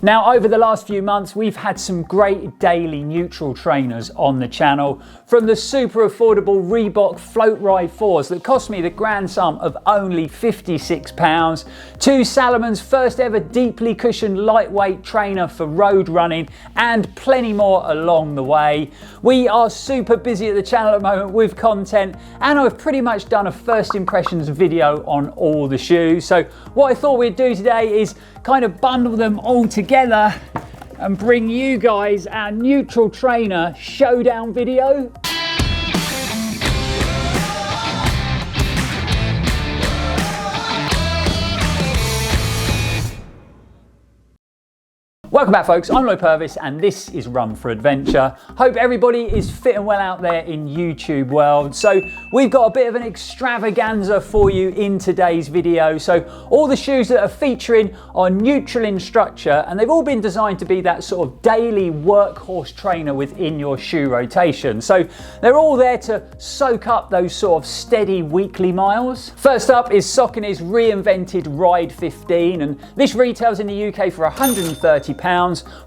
Now, over the last few months, we've had some great daily neutral trainers on the channel, from the super affordable Reebok Floatride 4s that cost me the grand sum of only £56, to Salomon's first ever deeply cushioned lightweight trainer for road running, and plenty more along the way. We are super busy at the channel at the moment with content, and I've pretty much done a first impressions video on all the shoes. So what I thought we'd do today is kind of bundle them all together and bring you guys our neutral trainer showdown video. Welcome back, folks. I'm Purvis and this is Run4Adventure. Hope everybody is fit and well out there in YouTube world. So we've got a bit of an extravaganza for you in today's video. So all the shoes that are featuring are neutral in structure, and they've all been designed to be that sort of daily workhorse trainer within your shoe rotation. So they're all there to soak up those sort of steady weekly miles. First up is Saucony's reinvented Ride 15, and this retails in the UK for £130.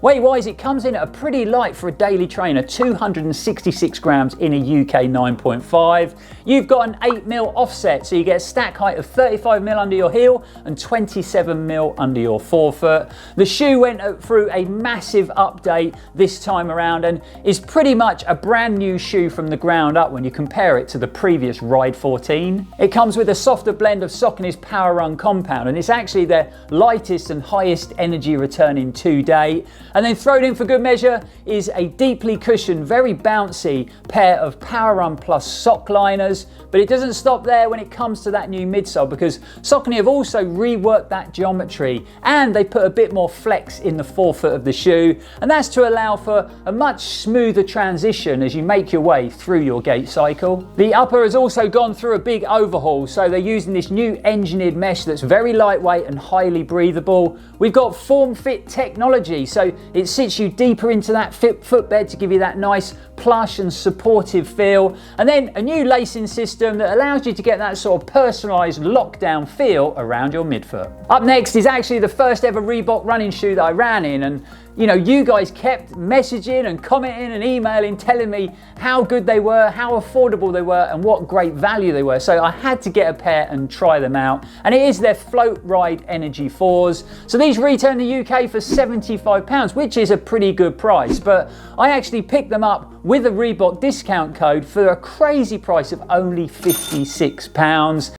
Weight-wise, it comes in at a pretty light for a daily trainer, 266 grams in a UK 9.5. You've got an 8mm offset, so you get a stack height of 35mm under your heel and 27mm under your forefoot. The shoe went through a massive update this time around and is pretty much a brand new shoe from the ground up when you compare it to the previous Ride 14. It comes with a softer blend of Saucony's Power Run compound, and it's actually their lightest and highest energy returning to date. And then thrown in for good measure is a deeply cushioned, very bouncy pair of Power Run Plus sock liners. But it doesn't stop there when it comes to that new midsole, because Saucony have also reworked that geometry and they put a bit more flex in the forefoot of the shoe, and that's to allow for a much smoother transition as you make your way through your gait cycle. The upper has also gone through a big overhaul, so they're using this new engineered mesh that's very lightweight and highly breathable. We've got form fit technology, so it sits you deeper into that footbed to give you that nice plush and supportive feel, and then a new lacing system that allows you to get that sort of personalized lockdown feel around your midfoot. Up next is actually the first ever Reebok running shoe that I ran in, and you know, you guys kept messaging and commenting and emailing telling me how good they were, how affordable they were, and what great value they were. So I had to get a pair and try them out. And it is their Floatride Energy 4s. So these retail in the UK for £75, which is a pretty good price. But I actually picked them up with a Reebok discount code for a crazy price of only £56.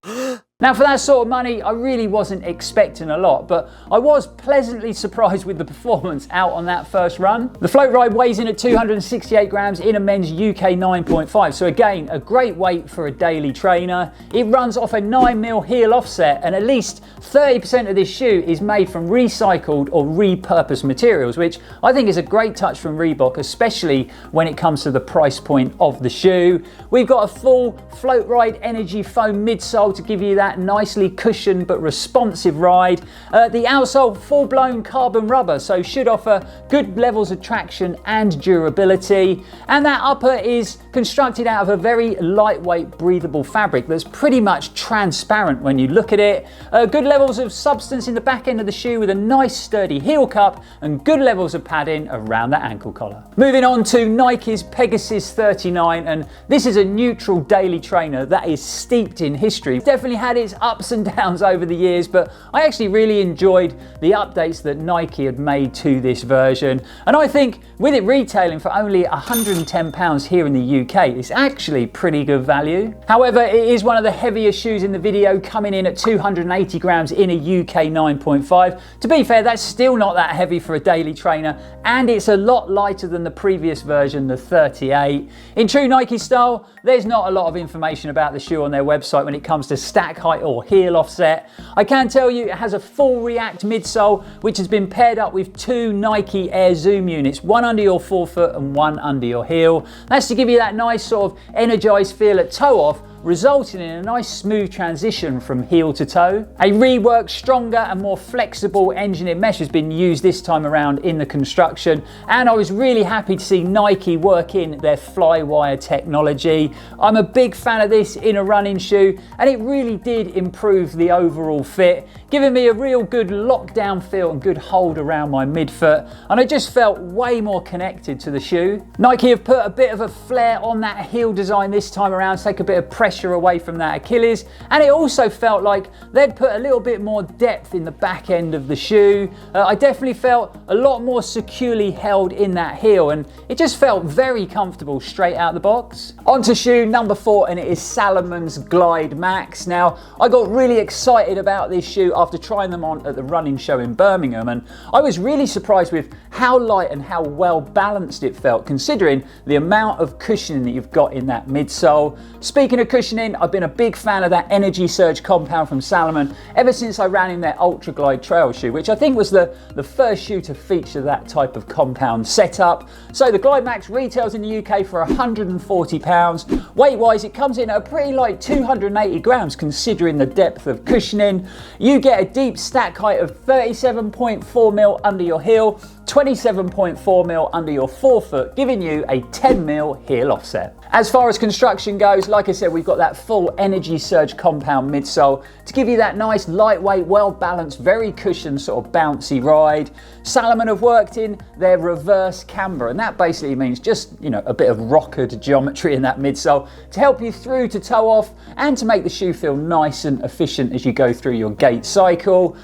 Now, for that sort of money, I really wasn't expecting a lot, but I was pleasantly surprised with the performance out on that first run. The Floatride weighs in at 268 grams in a men's UK 9.5, so again, a great weight for a daily trainer. It runs off a 9mm heel offset, and at least 30% of this shoe is made from recycled or repurposed materials, which I think is a great touch from Reebok, especially when it comes to the price point of the shoe. We've got a full Floatride Energy foam midsole to give you that nicely cushioned but responsive ride. The outsole full-blown carbon rubber, so should offer good levels of traction and durability. And that upper is constructed out of a very lightweight, breathable fabric that's pretty much transparent when you look at it. Good levels of substance in the back end of the shoe with a nice sturdy heel cup and good levels of padding around the ankle collar. Moving on to Nike's Pegasus 39, and this is a neutral daily trainer that is steeped in history. Definitely had its ups and downs over the years, but I actually really enjoyed the updates that Nike had made to this version, and I think with it retailing for only £110 here in the UK, it's actually pretty good value. However, it is one of the heavier shoes in the video, coming in at 280 grams in a UK 9.5. To be fair, that's still not that heavy for a daily trainer, and it's a lot lighter than the previous version, the 38. In true Nike style, there's not a lot of information about the shoe on their website when it comes to stack height or heel offset. I can tell you it has a full React midsole, which has been paired up with two Nike Air Zoom units, one under your forefoot and one under your heel. That's to give you that nice sort of energized feel at toe off, resulting in a nice smooth transition from heel to toe. A reworked, stronger and more flexible engineered mesh has been used this time around in the construction, and I was really happy to see Nike work in their Flywire technology. I'm a big fan of this in a running shoe, and it really did improve the overall fit, giving me a real good lockdown feel and good hold around my midfoot, and I just felt way more connected to the shoe. Nike have put a bit of a flair on that heel design this time around to take a bit of pressure away from that Achilles, and it also felt like they'd put a little bit more depth in the back end of the shoe. I definitely felt a lot more securely held in that heel, and it just felt very comfortable straight out the box. On to shoe number 4, and it is Salomon's Glide Max. Now, I got really excited about this shoe after trying them on at the running show in Birmingham, and I was really surprised with how light and how well balanced it felt, considering the amount of cushioning that you've got in that midsole. Speaking of cushioning, I've been a big fan of that Energy Surge compound from Salomon ever since I ran in their Ultra Glide trail shoe, which I think was the first shoe to feature that type of compound setup. So the Glide Max retails in the UK for £140. Weight-wise, it comes in at a pretty light 280 grams considering the depth of cushioning. You get a deep stack height of 37.4mm under your heel, 27.4mm under your forefoot, giving you a 10mm heel offset. As far as construction goes, like I said, we've got that full Energy Surge compound midsole to give you that nice, lightweight, well-balanced, very cushioned sort of bouncy ride. Salomon have worked in their reverse camber, and that basically means just, you know, a bit of rockered geometry in that midsole to help you through to toe off and to make the shoe feel nice and efficient as you go through your gait cycle.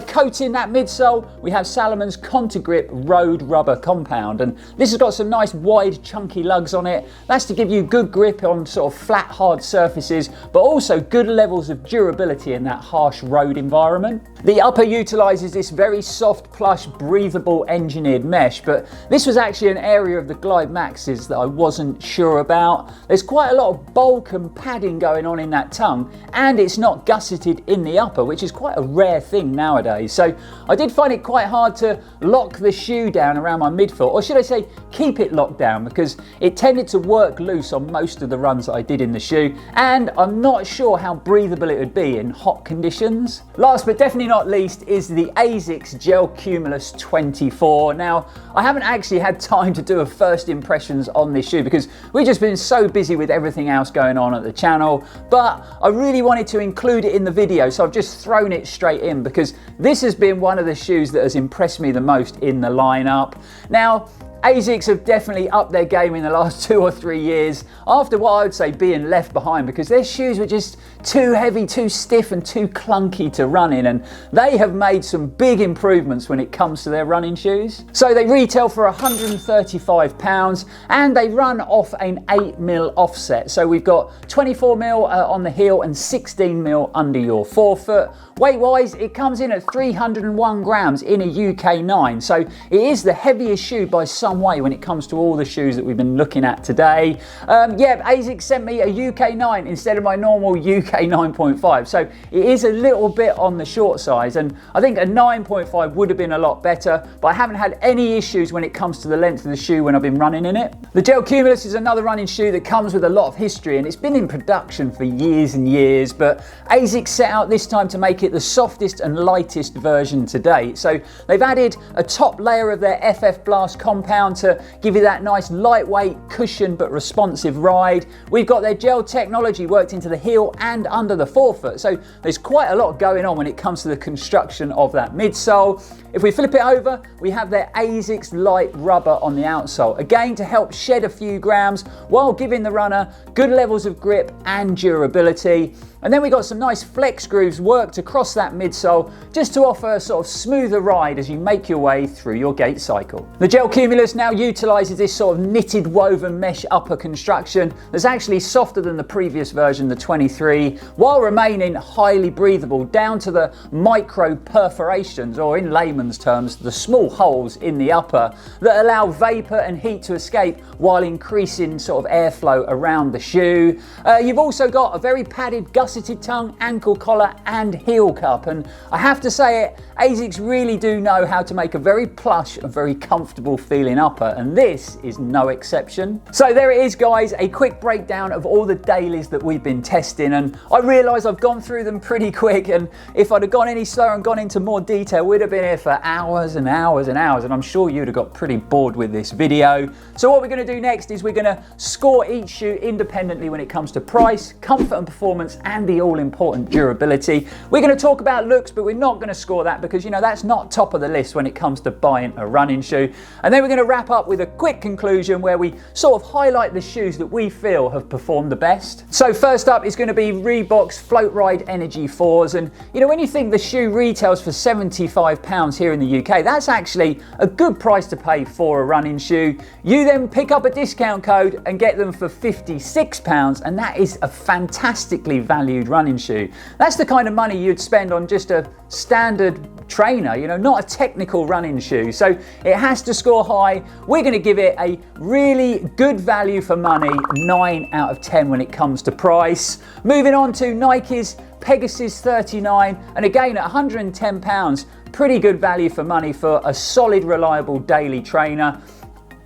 Coating that midsole, we have Salomon's Contigrip Road Rubber compound, and this has got some nice wide chunky lugs on it. That's to give you good grip on sort of flat hard surfaces, but also good levels of durability in that harsh road environment. The upper utilises this very soft, plush, breathable engineered mesh, but this was actually an area of the Glide Maxes that I wasn't sure about. There's quite a lot of bulk and padding going on in that tongue, and it's not gusseted in the upper, which is quite a rare thing nowadays. So I did find it quite hard to lock the shoe down around my midfoot, or should I say keep it locked down, because it tended to work loose on most of the runs that I did in the shoe, and I'm not sure how breathable it would be in hot conditions. Last but definitely not least is the ASICS Gel-Cumulus 24. Now, I haven't actually had time to do a first impressions on this shoe because we've just been so busy with everything else going on at the channel, but I really wanted to include it in the video, so I've just thrown it straight in because this has been one of the shoes that has impressed me the most in the lineup. Now, ASICS have definitely upped their game in the last 2 or 3 years after what I would say being left behind, because their shoes were just too heavy, too stiff and too clunky to run in, and they have made some big improvements when it comes to their running shoes. So they retail for £135 and they run off an 8mm offset. So we've got 24mm on the heel and 16mm under your forefoot. Weight wise, it comes in at 301 grams in a UK 9, so it is the heaviest shoe by some way when it comes to all the shoes that we've been looking at today. Yeah, ASICS sent me a UK 9 instead of my normal UK 9.5, so it is a little bit on the short size, and I think a 9.5 would have been a lot better, but I haven't had any issues when it comes to the length of the shoe when I've been running in it. The Gel-Cumulus is another running shoe that comes with a lot of history, and it's been in production for years and years, but ASICS set out this time to make it the softest and lightest version to date. So they've added a top layer of their FF Blast compound to give you that nice lightweight, cushion but responsive ride. We've got their gel technology worked into the heel and under the forefoot, so there's quite a lot going on when it comes to the construction of that midsole. If we flip it over, we have their ASICS Light Rubber on the outsole, again to help shed a few grams while giving the runner good levels of grip and durability. And then we got some nice flex grooves worked across that midsole just to offer a sort of smoother ride as you make your way through your gait cycle. The Gel-Cumulus now utilises this sort of knitted woven mesh upper construction that's actually softer than the previous version, the 23, while remaining highly breathable down to the micro perforations, or in layman's layman's terms, the small holes in the upper that allow vapor and heat to escape while increasing sort of airflow around the shoe. You've also got a very padded gusseted tongue, ankle collar and heel cup, and I have to say it, ASICS really do know how to make a very plush and very comfortable feeling upper, and this is no exception. So there it is guys, a quick breakdown of all the dailies that we've been testing, and I realise I've gone through them pretty quick, and if I'd have gone any slower and gone into more detail, we'd have been here for hours and hours and hours, and I'm sure you'd have got pretty bored with this video. So what we're going to do next is we're going to score each shoe independently when it comes to price, comfort and performance, and the all-important durability. We're going to talk about looks, but we're not going to score that because, you know, that's not top of the list when it comes to buying a running shoe. And then we're going to wrap up with a quick conclusion where we sort of highlight the shoes that we feel have performed the best. So first up is going to be Reebok's Floatride Energy 4s, and you know, when you think the shoe retails for £75 here in the UK, that's actually a good price to pay for a running shoe. You then pick up a discount code and get them for £56, and that is a fantastically valued running shoe. That's the kind of money you'd spend on just a standard trainer, you know, not a technical running shoe. So it has to score high. We're going to give it a really good value for money, 9 out of 10 when it comes to price. Moving on to Nike's Pegasus 39, and again at £110, pretty good value for money for a solid, reliable daily trainer.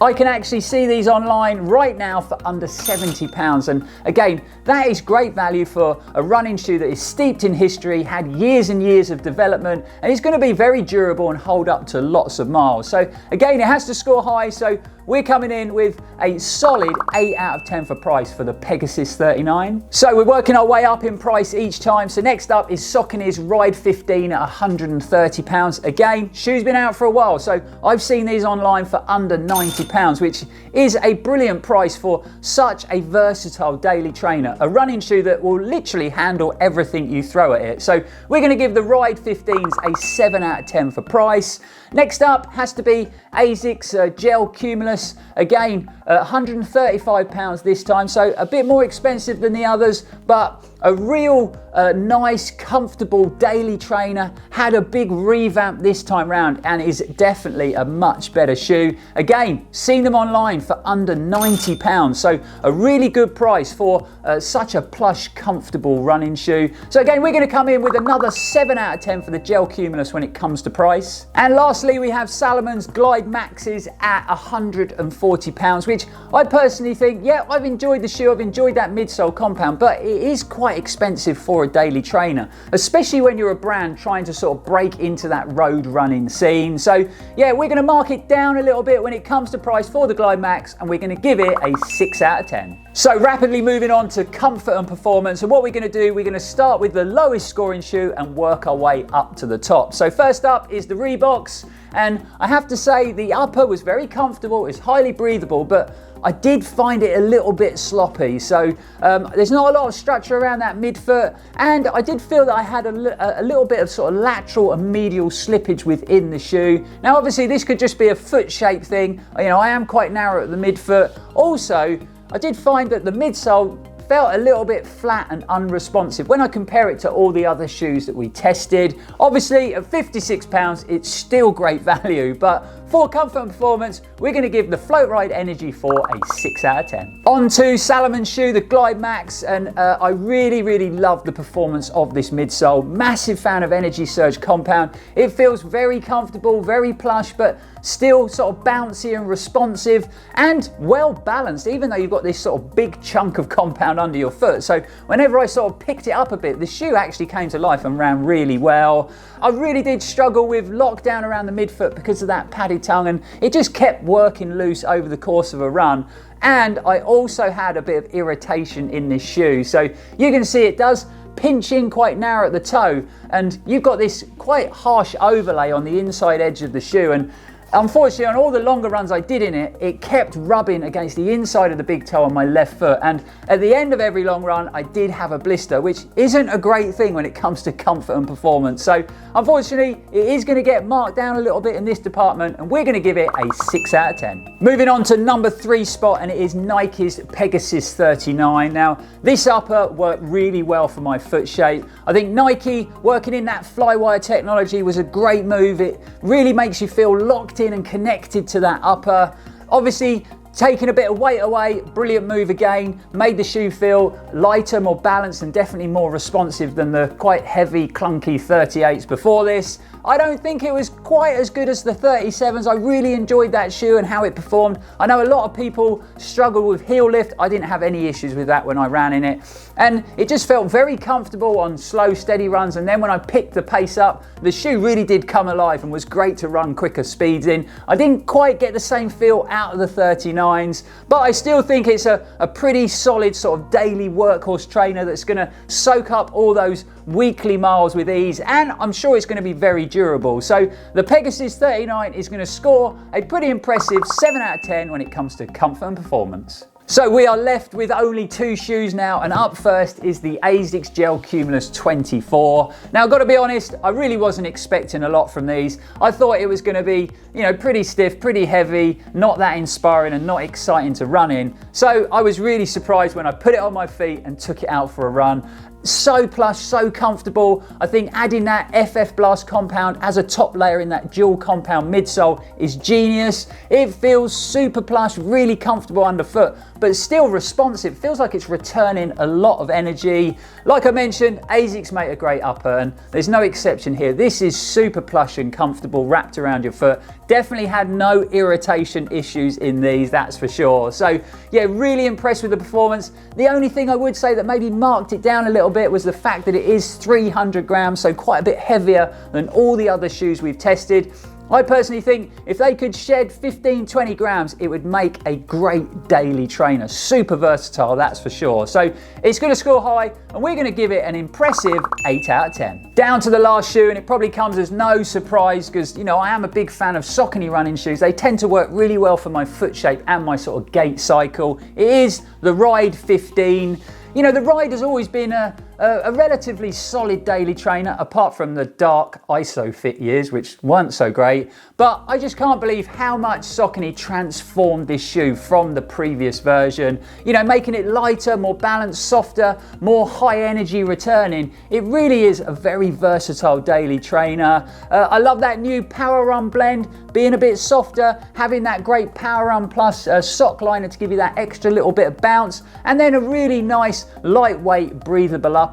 I can actually see these online right now for under £70, and again, that is great value for a running shoe that is steeped in history, had years and years of development, and is going to be very durable and hold up to lots of miles. So again, it has to score high, so we're coming in with a solid 8 out of 10 for price for the Pegasus 39. So we're working our way up in price each time. So next up is Saucony's Ride 15 at £130. Again, shoe's been out for a while, so I've seen these online for under £90, which is a brilliant price for such a versatile daily trainer. A running shoe that will literally handle everything you throw at it. So we're going to give the Ride 15s a 7 out of 10 for price. Next up has to be ASICS Gel-Cumulus. Again, £135 this time, so a bit more expensive than the others, but a real nice, comfortable daily trainer. Had a big revamp this time round and is definitely a much better shoe. Again, seen them online for under £90, so a really good price for such a plush, comfortable running shoe. So again, we're going to come in with another 7 out of 10 for the Gel-Cumulus when it comes to price. And lastly, we have Salomon's Glide Maxes at £140, which I personally think, yeah, I've enjoyed the shoe, I've enjoyed that midsole compound, but it is quite expensive for a daily trainer, especially when you're a brand trying to sort of break into that road running scene. So yeah, we're going to mark it down a little bit when it comes to price for the Glide Max, and we're going to give it a 6 out of 10. So rapidly moving on to comfort and performance, and what we're going to do, we're going to start with the lowest scoring shoe and work our way up to the top. So first up is the Reeboks, and I have to say the upper was very comfortable, it's highly breathable, but I did find it a little bit sloppy. So there's not a lot of structure around that midfoot, and I did feel that I had a little bit of sort of lateral and medial slippage within the shoe. Now obviously this could just be a foot shape thing, you know, I am quite narrow at the midfoot. Also, I did find that the midsole felt a little bit flat and unresponsive when I compare it to all the other shoes that we tested. Obviously at £56, it's still great value, but for comfort and performance, we're going to give the Floatride Energy 4 a 6 out of 10. On to Salomon's shoe, the Glide Max, and I really love the performance of this midsole. Massive fan of Energy Surge compound. It feels very comfortable, very plush, but still sort of bouncy and responsive and well balanced, even though you've got this sort of big chunk of compound under your foot. So whenever I sort of picked it up a bit, the shoe actually came to life and ran really well. I really did struggle with lockdown around the midfoot because of that padded tongue, and it just kept working loose over the course of a run. And I also had a bit of irritation in this shoe. So you can see it does pinch in quite narrow at the toe, and you've got this quite harsh overlay on the inside edge of the shoe, and unfortunately, on all the longer runs I did in it, it kept rubbing against the inside of the big toe on my left foot. And at the end of every long run, I did have a blister, which isn't a great thing when it comes to comfort and performance. So unfortunately, it is going to get marked down a little bit in this department, and we're going to give it a 6 out of 10. Moving on to number 3 spot, and it is Nike's Pegasus 39. Now, this upper worked really well for my foot shape. I think Nike working in that flywire technology was a great move. It really makes you feel locked in and connected to that upper. Obviously, taking a bit of weight away, brilliant move again, made the shoe feel lighter, more balanced, and definitely more responsive than the quite heavy, clunky 38s before this. I don't think it was quite as good as the 37s. I really enjoyed that shoe and how it performed. I know a lot of people struggle with heel lift. I didn't have any issues with that when I ran in it. And it just felt very comfortable on slow, steady runs. And then when I picked the pace up, the shoe really did come alive and was great to run quicker speeds in. I didn't quite get the same feel out of the 39s, but I still think it's a pretty solid sort of daily workhorse trainer that's gonna soak up all those weekly miles with ease, and I'm sure it's going to be very durable. So the Pegasus 39 is going to score a pretty impressive 7 out of 10 when it comes to comfort and performance. So we are left with only 2 shoes now, and up first is the asics Gel-Cumulus 24. Now I've got to be honest, I really wasn't expecting a lot from these. I thought it was going to be, you know, pretty stiff, pretty heavy, not that inspiring and not exciting to run in. So I was really surprised when I put it on my feet and took it out for a run. So plush, so comfortable. I think adding that FF Blast compound as a top layer in that dual compound midsole is genius. It feels super plush, really comfortable underfoot, but still responsive. It feels like it's returning a lot of energy. Like I mentioned, asics make a great upper, and there's no exception here. This is super plush and comfortable wrapped around your foot. Definitely had no irritation issues in these, that's for sure. So yeah, really impressed with the performance. The only thing I would say that maybe marked it down a little bit was the fact that it is 300 grams, so quite a bit heavier than all the other shoes we've tested. I personally think if they could shed 15-20 grams, it would make a great daily trainer. Super versatile, that's for sure. So it's going to score high, and we're going to give it an impressive 8 out of 10. Down to the last shoe, and it probably comes as no surprise because, you know, I am a big fan of Saucony running shoes. They tend to work really well for my foot shape and my sort of gait cycle. It is the Ride 15. You know, the Ride has always been a relatively solid daily trainer, apart from the dark ISO fit years, which weren't so great. But I just can't believe how much Saucony transformed this shoe from the previous version. You know, making it lighter, more balanced, softer, more high energy returning. It really is a very versatile daily trainer. I love that new Power Run blend, being a bit softer, having that great Power Run Plus sock liner to give you that extra little bit of bounce, and then a really nice, lightweight, breathable upper.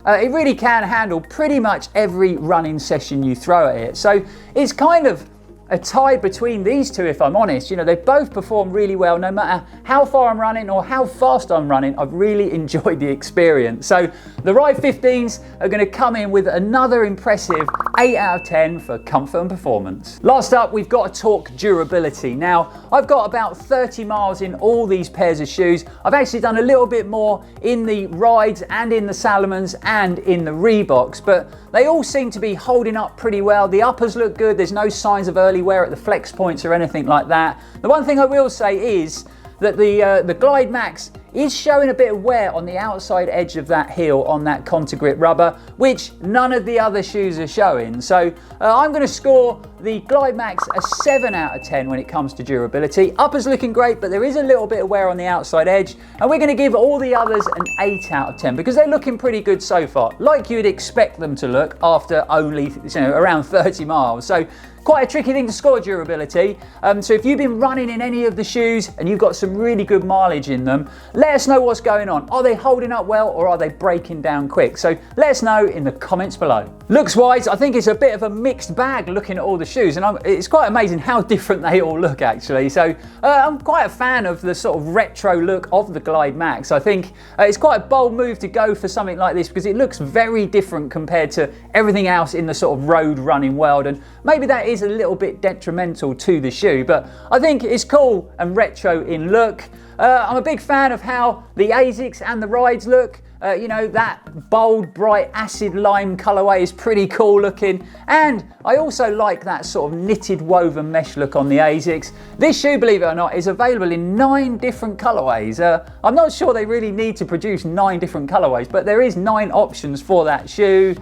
It really can handle pretty much every running session you throw at it. So it's kind of a tie between these two, if I'm honest. You know, they both perform really well no matter how far I'm running or how fast I'm running. I've really enjoyed the experience. So the Ride 15s are going to come in with another impressive 8 out of 10 for comfort and performance. Last up, we've got to talk durability. Now, I've got about 30 miles in all these pairs of shoes. I've actually done a little bit more in the Rides and in the Salomons and in the Reeboks, but they all seem to be holding up pretty well. The uppers look good. There's no signs of early wear at the flex points or anything like that. The one thing I will say is that the Glide Max is showing a bit of wear on the outside edge of that heel on that Contagrip rubber, which none of the other shoes are showing. So I'm going to score the Glide Max a 7 out of 10 when it comes to durability. Uppers looking great, but there is a little bit of wear on the outside edge, and we're going to give all the others an 8 out of 10 because they're looking pretty good so far, like you'd expect them to look after only, you know, around 30 miles. So quite a tricky thing to score durability. So if you've been running in any of the shoes and you've got some really good mileage in them, let us know what's going on. Are they holding up well, or are they breaking down quick? So let us know in the comments below. Looks wise, I think it's a bit of a mixed bag looking at all the shoes, and it's quite amazing how different they all look actually. So I'm quite a fan of the sort of retro look of the Glide Max. I think it's quite a bold move to go for something like this because it looks very different compared to everything else in the sort of road running world, and maybe that is a little bit detrimental to the shoe, but I think it's cool and retro in look. I'm a big fan of how the asics and the Rides look. You know, that bold, bright acid lime colorway is pretty cool looking. And I also like that sort of knitted woven mesh look on the asics. This shoe, believe it or not, is available in 9 different colorways. I'm not sure they really need to produce 9 different colorways, but there is 9 options for that shoe.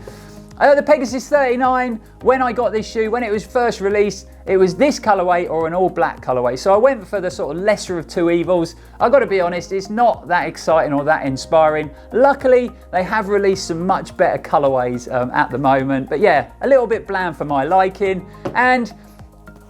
The Pegasus 39, when I got this shoe, when it was first released, it was this colorway or an all black colorway. So I went for the sort of lesser of two evils. I've got to be honest, it's not that exciting or that inspiring. Luckily, they have released some much better colorways at the moment. But yeah, a little bit bland for my liking. And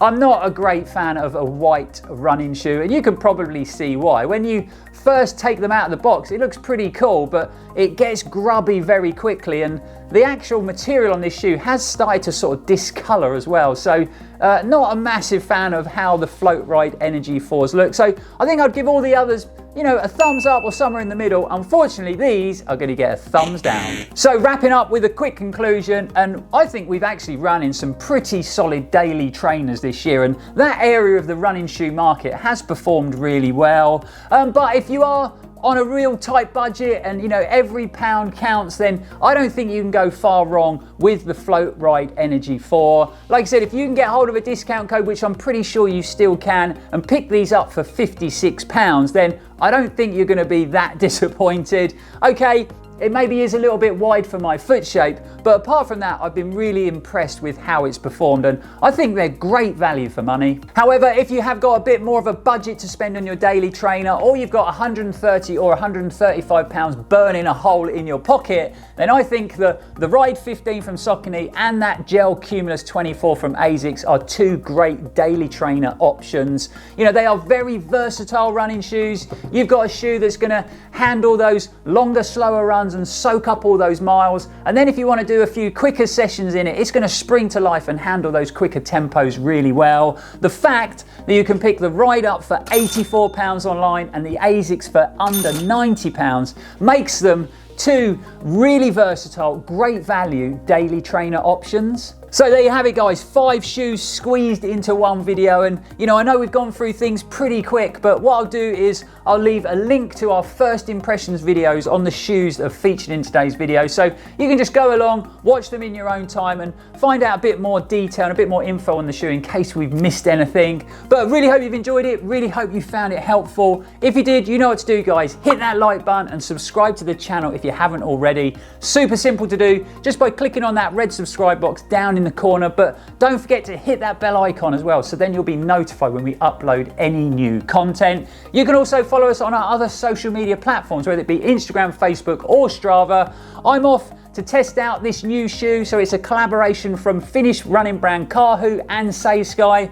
I'm not a great fan of a white running shoe, and you can probably see why. When you first take them out of the box, it looks pretty cool, but it gets grubby very quickly, and the actual material on this shoe has started to sort of discolor as well. So not a massive fan of how the Floatride Energy 4s look. So I think I'd give all the others, you know, a thumbs up or somewhere in the middle. Unfortunately, these are going to get a thumbs down. So wrapping up with a quick conclusion, and I think we've actually run in some pretty solid daily trainers this year, and that area of the running shoe market has performed really well. But if you are on a real tight budget and you know every pound counts, then I don't think you can go far wrong with the Floatride Energy 4. Like I said, if you can get hold of a discount code, which I'm pretty sure you still can, and pick these up for £56, then I don't think you're going to be that disappointed. Okay, it maybe is a little bit wide for my foot shape, but apart from that, I've been really impressed with how it's performed, and I think they're great value for money. However, if you have got a bit more of a budget to spend on your daily trainer, or you've got 130 or 135 pounds burning a hole in your pocket, then I think the Ride 15 from Saucony and that Gel-Cumulus 24 from asics are 2 great daily trainer options. You know, they are very versatile running shoes. You've got a shoe that's going to handle those longer, slower runs and soak up all those miles, and then if you want to do a few quicker sessions in it, it's going to spring to life and handle those quicker tempos really well. The fact that you can pick the Ride up for £84 online and the asics for under £90 makes them 2 really versatile, great value daily trainer options. So there you have it, guys, 5 shoes squeezed into one video. And you know, I know we've gone through things pretty quick, but what I'll do is I'll leave a link to our first impressions videos on the shoes that are featured in today's video. So you can just go along, watch them in your own time and find out a bit more detail and a bit more info on the shoe in case we've missed anything. But I really hope you've enjoyed it, really hope you found it helpful. If you did, you know what to do, guys. Hit that like button and subscribe to the channel if you haven't already. Super simple to do, just by clicking on that red subscribe box down in the corner, but don't forget to hit that bell icon as well, so then you'll be notified when we upload any new content. You can also follow us on our other social media platforms, whether it be Instagram, Facebook or Strava. I'm off to test out this new shoe, so it's a collaboration from Finnish running brand Karud and Saucony.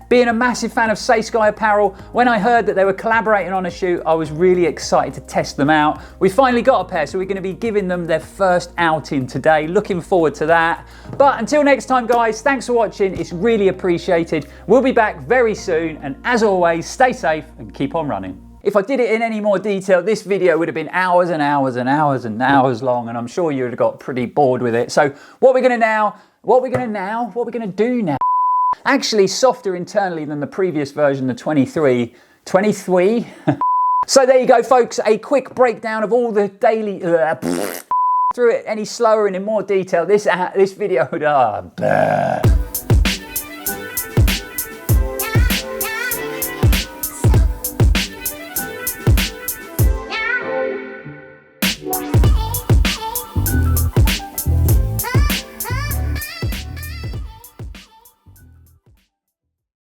Being a massive fan of Saucony apparel, when I heard that they were collaborating on a shoe, I was really excited to test them out. We finally got a pair, so we're going to be giving them their first outing today. Looking forward to that. But until next time, guys, thanks for watching. It's really appreciated. We'll be back very soon, and as always, stay safe and keep on running. If I did it in any more detail, this video would have been hours and hours and hours and hours long, and I'm sure you would have got pretty bored with it. So what we're going to do now, actually softer internally than the previous version, the 23. So there you go, folks, a quick breakdown of all the daily through it any slower and in more detail, this video would